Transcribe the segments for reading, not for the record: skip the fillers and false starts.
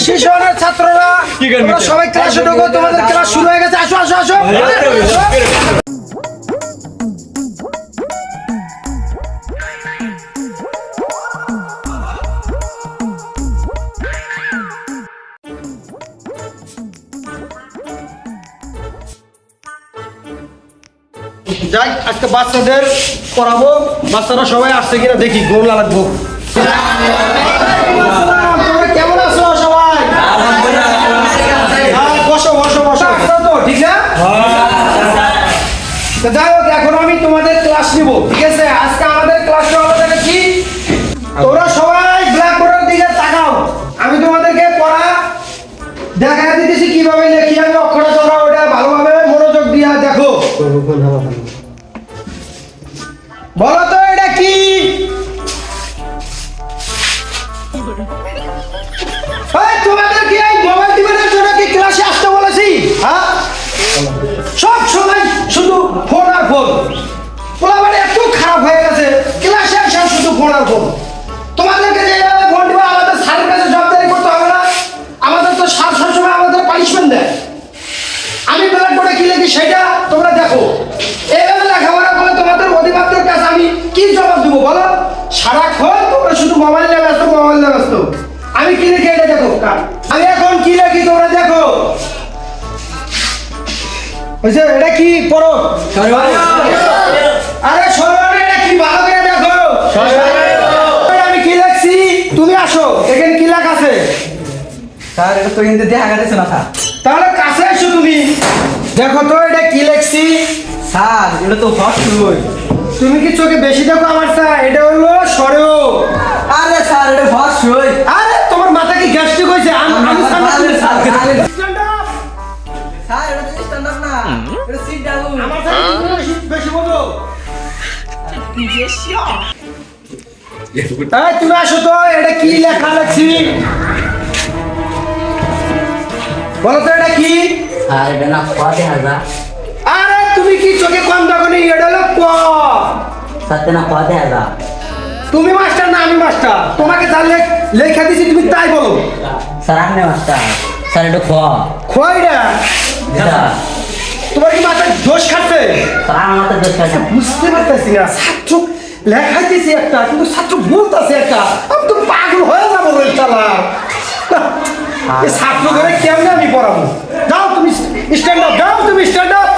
শিশুদের ছাত্ররা তোমরা সবাই ক্লাসে ঢোকো, তোমাদের ক্লাস শুরু হয়ে গেছে। আসো আসো আসো। যাই আজকে বাচ্চাদের পড়াবো, বাচ্চারা সবাই আসছে কিনা দেখি, গোলা লাগবো। কেমন আছো সবাই? বসো বসো বসো, তো ঠিক না? যাই হোক, এখন আমি তোমাদের ক্লাস নিব, ঠিক আছে? আজকে আমাদের ক্লাসটা হবে কি, তোমরা সবাই ব্ল্যাকবোর্ডের দিকে তাকাও। আমি তোমাদেরকে পড়া দেখা দিতেছি কিভাবে লিখি আমি অক্ষর, তোমরা ওটা ভালোভাবে মনোযোগ দিয়া দেখো। বলো তো এটা কি? তোমাদের কি এই মোবাইল টিভির জন্য কি ক্লাসে আসতে বলেছি? হ্যাঁ, সব সময় শুধু ফোন আর ফোন। পোলাবাড়ি এত খারাপ হয়ে গেছে, ক্লাসে আসা শুধু ফোন আর ফোন। তোমাদেরকে যেভাবে ফোন দিবে, আমাদের স্যারের কাছে জবাবদারি করতে হবে না? আমাদের তো স্যার সবসময় আমাদের পানিশমেন্ট দেয়। আমি ব্ল্যাকবোর্ডে কি লিখি সেটা তোমরা দেখো। এইভাবে লেখাপড়া করলে তোমাদের অধিমাত্রের কাছে আমি কি জবাব দেবো বলো? সারাক্ষণ তোমরা শুধু মোবাইল নিয়ে ব্যস্ত, মোবাইল নিয়ে ব্যস্ত। আমি কি লিখি এটা দেখো, আমি এখন কি লিখি তোমরা দেখো। এটা কি পড়ো? আরে সবাই এটা কি ভালো করে দেখো। আমি কি লিখছি তুমি আসো, এখানে কি লেখা আছে? স্যার এটা তো কিন্তু দেখা গেছে না স্যার। তাহলে কাছে আসো তুমি, দেখো তো এটা কি লিখছি। স্যার এটা তো হর্ষই। তুমি কি চোখে বেশি দেখো আমার স্যার? এটা হলো সরেও। আরে স্যার এটা হর্ষই। আরে তোমার মাথা কি গ্যাস্ট্রিক হয়েছে? আমি স্যার স্ট্যান্ড আপ। স্যার এটা তো স্ট্যান্ড আপ না, এটা সিট ডাউন। আমার থেকে তুমি বেশি বলো। তুমি আসো তো, এটা কি লেখা লেখছি বলো তো এটা কি? আর এটা না পদে হাজার আরে তুমি কি চোখে কম দেখো নি? এটা হলো ক। সাথে না পদে হাজার তুমি মাস্টার না আমি মাস্টার? তোমাকে যা লেখা দিছি তুমি তাই বলো। স্যার আপনি মাস্টার, স্যার এটা খয়টা এটা তোমার কি মাথায় দোষ খাচ্ছে? স্যার আমার মাথায় দোষ আছে। বুঝতে পারতেছি না, ছাত্র লেখাইতেছি একটা কিন্তু ছাত্র বলতেছে একটা। আমি তো পাগল হয়ে যাবো রে শালা। এই ছাত্র ঘরে কেমনে আমি পড়াবো? যাও তুমি স্ট্যান্ড আপ, যাও তুমি স্ট্যান্ড আপ।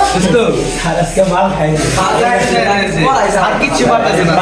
স্যার আজকে মাল খাইছে। আর কিচ্ছু পারতেছে না।